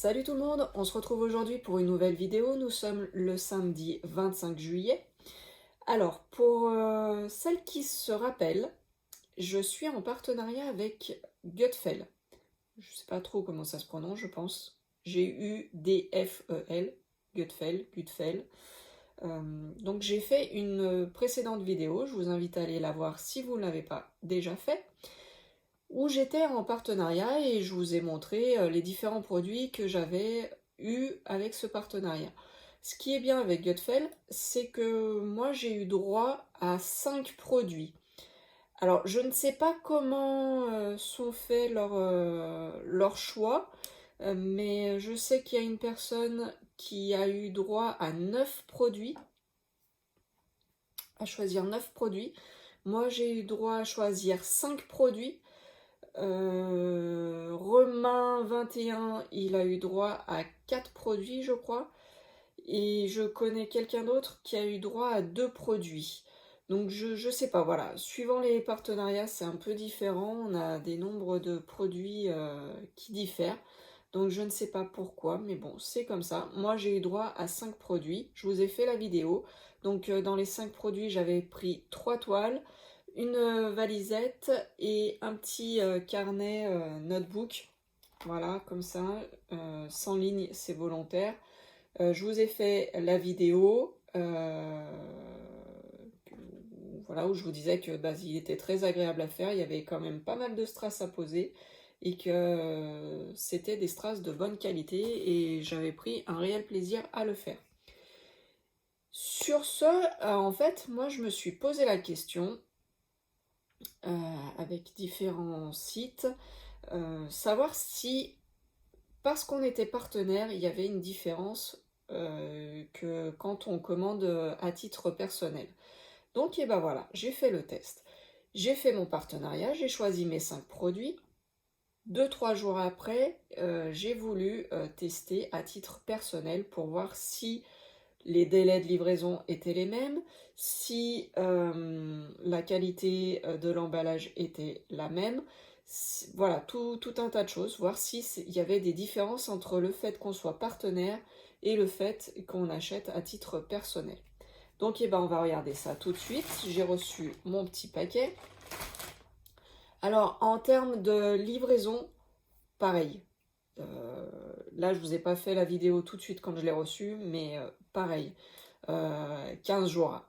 Salut tout le monde, on se retrouve aujourd'hui pour une nouvelle vidéo. Nous sommes le samedi 25 juillet. Alors, pour celles qui se rappellent, je suis en partenariat avec Gutfel. Je ne sais pas trop comment ça se prononce, je pense. Gudfel, Gutfel. Donc j'ai fait une précédente vidéo, je vous invite à aller la voir si vous ne l'avez pas déjà fait, où j'étais en partenariat et je vous ai montré les différents produits que j'avais eus avec ce partenariat. Ce qui est bien avec Gutfel, c'est que moi j'ai eu droit à 5 produits. Alors je ne sais pas comment sont faits leurs choix, mais je sais qu'il y a une personne qui a eu droit à 9 produits, à choisir 9 produits. Moi j'ai eu droit à choisir 5 produits. Romain 21, il a eu droit à 4 produits, je crois. Et je connais quelqu'un d'autre qui a eu droit à 2 produits. Donc je sais pas, voilà. Suivant les partenariats, c'est un peu différent. On a des nombres de produits qui diffèrent. Donc je ne sais pas pourquoi, mais bon, c'est comme ça. Moi, j'ai eu droit à 5 produits. Je vous ai fait la vidéo. Donc dans les 5 produits, j'avais pris 3 toiles, une valisette et un petit carnet notebook. Voilà, comme ça, sans ligne, c'est volontaire. Je vous ai fait la vidéo voilà, où je vous disais que il était très agréable à faire, il y avait quand même pas mal de strass à poser et que c'était des strass de bonne qualité et j'avais pris un réel plaisir à le faire. Sur ce, en fait, moi je me suis posé la question avec différents sites, savoir si, parce qu'on était partenaire, il y avait une différence que quand on commande à titre personnel. Donc, et ben voilà, j'ai fait le test. J'ai fait mon partenariat, j'ai choisi mes 5 produits. 2-3 jours après, j'ai voulu tester à titre personnel pour voir si les délais de livraison étaient les mêmes, si la qualité de l'emballage était la même, voilà, tout un tas de choses, voir s'il y avait des différences entre le fait qu'on soit partenaire et le fait qu'on achète à titre personnel. Donc eh ben, on va regarder ça tout de suite. J'ai reçu mon petit paquet. Alors en termes de livraison, pareil. Là je vous ai pas fait la vidéo tout de suite quand je l'ai reçu, mais pareil. 15 jours.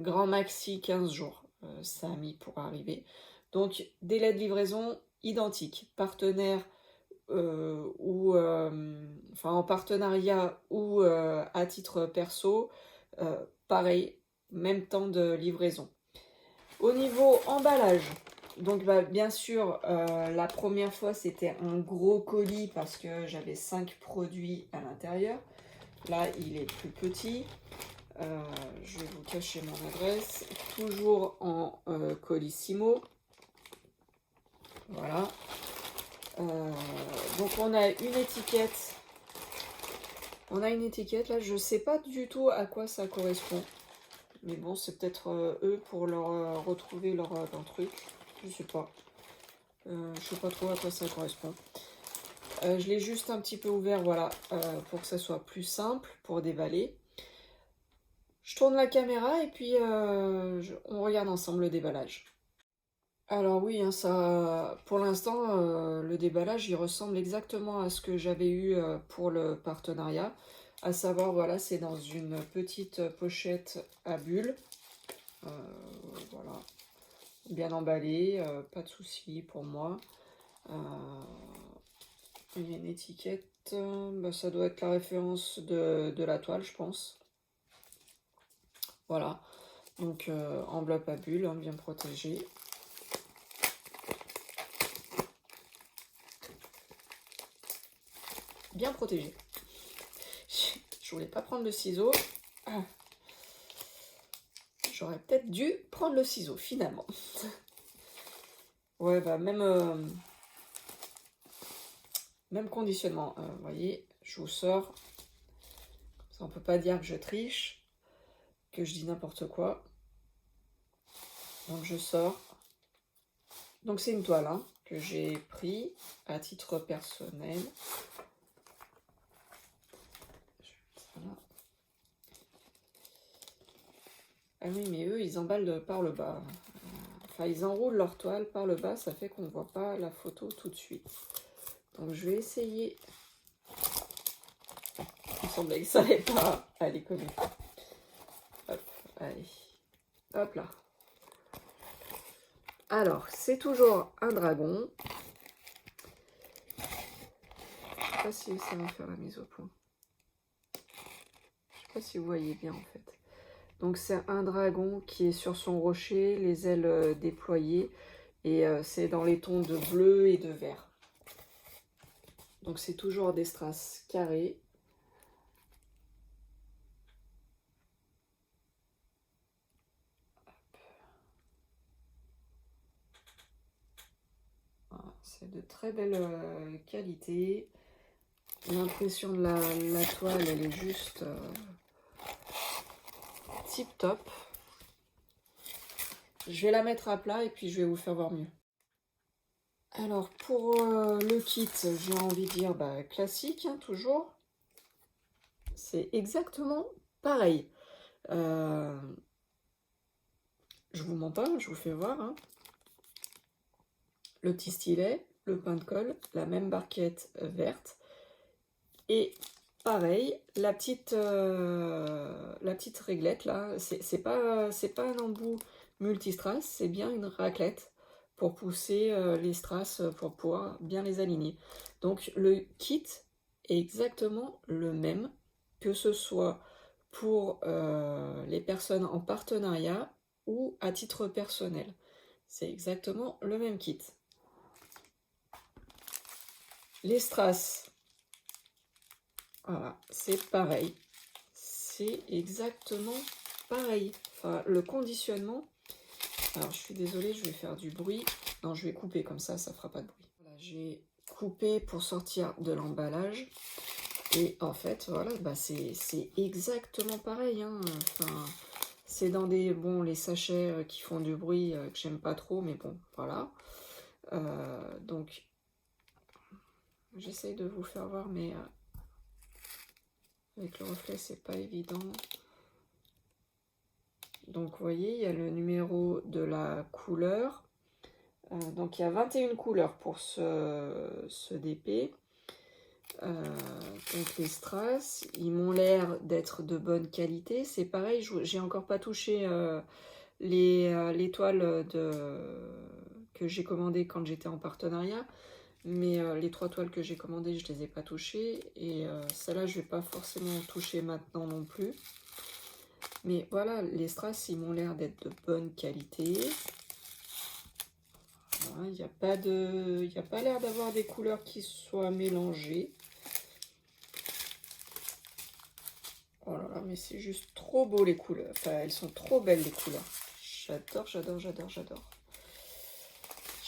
Grand maxi 15 jours. Ça a mis pour arriver. Donc délai de livraison identique. Partenaire ou enfin en partenariat ou à titre perso, pareil, même temps de livraison. Au niveau emballage, donc bien sûr, la première fois c'était un gros colis parce que j'avais 5 produits à l'intérieur. Là, il est plus petit. Je vais vous cacher mon adresse. Toujours en colissimo. Voilà. Donc on a une étiquette. On a une étiquette là, je sais pas du tout à quoi ça correspond. Mais bon, c'est peut-être eux pour leur retrouver leur truc. Je sais pas. Je sais pas trop à quoi ça correspond. Je l'ai juste un petit peu ouvert, voilà, pour que ça soit plus simple pour déballer. Je tourne la caméra et puis on regarde ensemble le déballage. Alors oui, hein, ça, pour l'instant, le déballage, il ressemble exactement à ce que j'avais eu pour le partenariat. À savoir, voilà, c'est dans une petite pochette à bulles. Voilà, bien emballé, pas de souci pour moi. Il y a une étiquette, ça doit être la référence de la toile, je pense. Voilà, donc enveloppe à bulles, hein, bien protégée. Bien protégé. Je voulais pas prendre le ciseau. Ah. J'aurais peut-être dû prendre le ciseau finalement. Ouais, bah même conditionnement. Vous voyez, je vous sors. Ça, on peut pas dire que je triche, que je dis n'importe quoi. Donc je sors. Donc c'est une toile, hein. que j'ai pris à titre personnel. Voilà. Ah oui, mais eux, ils emballent par le bas. Enfin, ils enroulent leur toile par le bas, ça fait qu'on ne voit pas la photo tout de suite. Donc, je vais essayer. Il me semblait que ça n'allait pas aller comme il faut. Hop, allez. Hop là. Alors, c'est toujours un dragon. Je ne sais pas si ça va faire la mise au point. Je ne sais pas si vous voyez bien en fait. Donc c'est un dragon qui est sur son rocher, les ailes déployées. Et c'est dans les tons de bleu et de vert. Donc c'est toujours des strass carrés. Voilà, c'est de très belle qualité. L'impression de la toile, elle est juste tip top. Je vais la mettre à plat et puis je vais vous faire voir mieux. Alors pour le kit, j'ai envie de dire classique, hein, toujours. C'est exactement pareil. Je vous mens pas, je vous fais voir. Hein. Le petit stylet, le pain de colle, la même barquette verte. Et pareil, la petite réglette là, c'est pas un embout multistrass, c'est bien une raclette pour pousser les strass pour pouvoir bien les aligner. Donc le kit est exactement le même, que ce soit pour les personnes en partenariat ou à titre personnel. C'est exactement le même kit. Les strass, voilà, c'est pareil. C'est exactement pareil. Enfin, le conditionnement... Alors, je suis désolée, je vais faire du bruit. Non, je vais couper comme ça fera pas de bruit. Voilà, j'ai coupé pour sortir de l'emballage. Et en fait, voilà, c'est exactement pareil. Hein. Enfin, c'est dans des... Bon, les sachets qui font du bruit que j'aime pas trop, mais bon, voilà. Donc, j'essaye de vous faire voir, mais... avec le reflet, c'est pas évident. Donc, vous voyez, il y a le numéro de la couleur. Donc, il y a 21 couleurs pour ce DP. Donc, les strass, ils m'ont l'air d'être de bonne qualité. C'est pareil, j'ai encore pas touché les toiles que j'ai commandées quand j'étais en partenariat. Mais les 3 toiles que j'ai commandées, je les ai pas touchées. Et celle-là, je vais pas forcément toucher maintenant non plus. Mais voilà, les strass, ils m'ont l'air d'être de bonne qualité. Voilà, il n'y a pas l'air d'avoir des couleurs qui soient mélangées. Oh là là, mais c'est juste trop beau les couleurs. Enfin, elles sont trop belles les couleurs. J'adore, j'adore, j'adore, j'adore.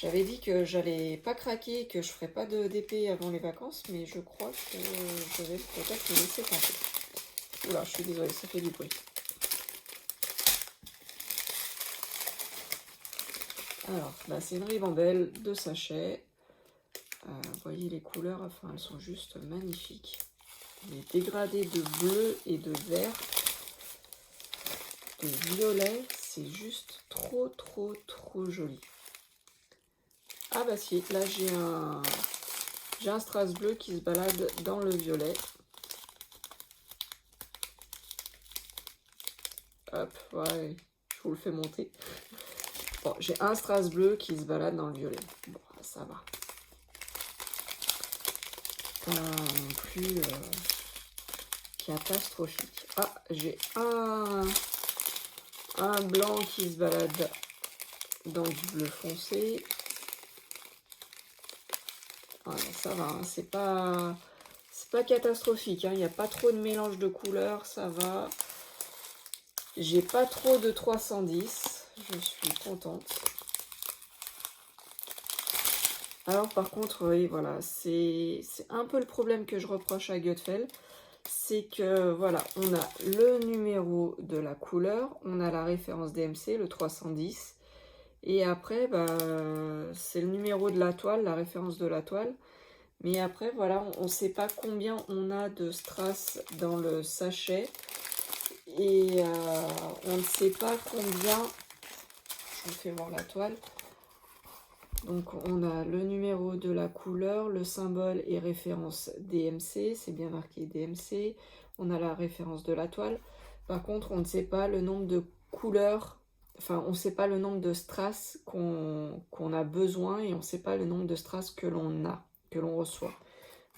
J'avais dit que j'allais pas craquer, que je ferais pas de DP avant les vacances, mais je crois que je vais peut-être me laisser tenter. Oula, je suis désolée, ça fait du bruit. Alors, là, c'est une ribambelle de sachets. Vous voyez les couleurs, enfin, elles sont juste magnifiques. Les dégradés de bleu et de vert, de violet, c'est juste trop, trop, trop joli. Ah bah si, là j'ai un strass bleu qui se balade dans le violet. Hop, ouais, je vous le fais monter. Bon, j'ai un strass bleu qui se balade dans le violet. Bon, ça va. Pas non plus catastrophique. Ah, j'ai un blanc qui se balade dans du bleu foncé. Voilà, ça va, hein, c'est pas catastrophique, hein, il n'y a pas trop de mélange de couleurs, ça va. J'ai pas trop de 310, je suis contente. Alors par contre, oui, voilà, c'est un peu le problème que je reproche à Gutfeld, c'est que voilà, on a le numéro de la couleur, on a la référence DMC, le 310, Et après, bah, c'est le numéro de la toile, la référence de la toile. Mais après, voilà, on ne sait pas combien on a de strass dans le sachet. Et on ne sait pas combien... Je vous fais voir la toile. Donc on a le numéro de la couleur, le symbole et référence DMC, c'est bien marqué DMC. On a la référence de la toile. Par contre, on ne sait pas le nombre de couleurs, enfin on ne sait pas le nombre de strass qu'on a besoin et on ne sait pas le nombre de strass que l'on a, que l'on reçoit.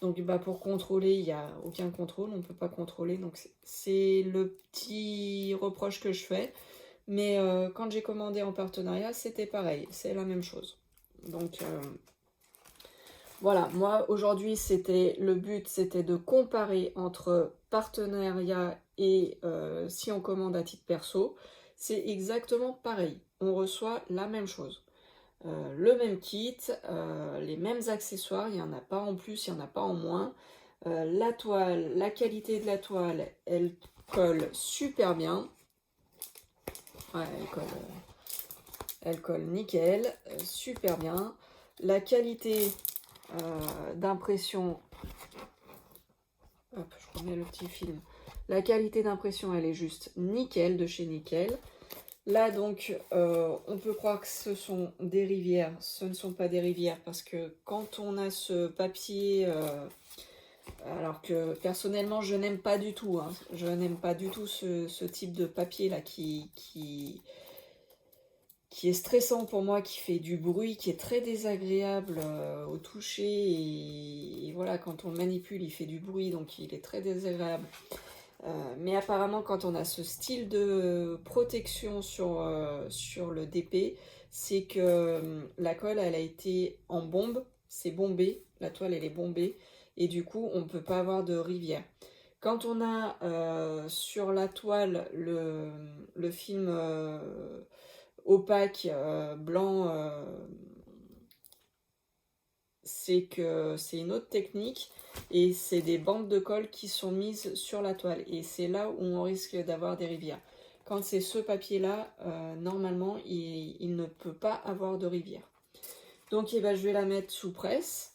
Donc bah, pour contrôler, il n'y a aucun contrôle, on ne peut pas contrôler. Donc c'est le petit reproche que je fais. Mais quand j'ai commandé en partenariat, c'était pareil, c'est la même chose. Donc voilà, moi aujourd'hui le but c'était de comparer entre partenariat et si on commande à titre perso, c'est exactement pareil, on reçoit la même chose. Le même kit, les mêmes accessoires, il n'y en a pas en plus, il n'y en a pas en moins. La toile, la qualité de la toile, elle colle super bien. Ouais, elle colle nickel, super bien. La qualité d'impression, hop, je remets le petit film. La qualité d'impression, elle est juste nickel, de chez Nickel. Là, donc, on peut croire que ce sont des rivières. Ce ne sont pas des rivières parce que quand on a ce papier, alors que personnellement, je n'aime pas du tout, hein, je n'aime pas du tout ce type de papier-là qui est stressant pour moi, qui fait du bruit, qui est très désagréable au toucher. Et voilà, quand on le manipule, il fait du bruit, donc il est très désagréable. Mais apparemment, quand on a ce style de protection sur le DP, c'est que la colle, elle a été en bombe, c'est bombé, la toile, elle est bombée, et du coup, on ne peut pas avoir de rivière. Quand on a sur la toile le film opaque, blanc, c'est que c'est une autre technique et c'est des bandes de colle qui sont mises sur la toile et c'est là où on risque d'avoir des rivières. Quand c'est ce papier là, normalement il ne peut pas avoir de rivière. Donc je vais la mettre sous presse,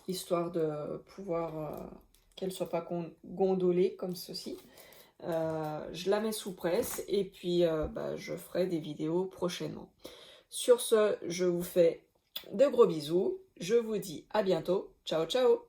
histoire de pouvoir qu'elle ne soit pas gondolée comme ceci. Je la mets sous presse et puis je ferai des vidéos prochainement. Sur ce, je vous fais de gros bisous. Je vous dis à bientôt. Ciao, ciao!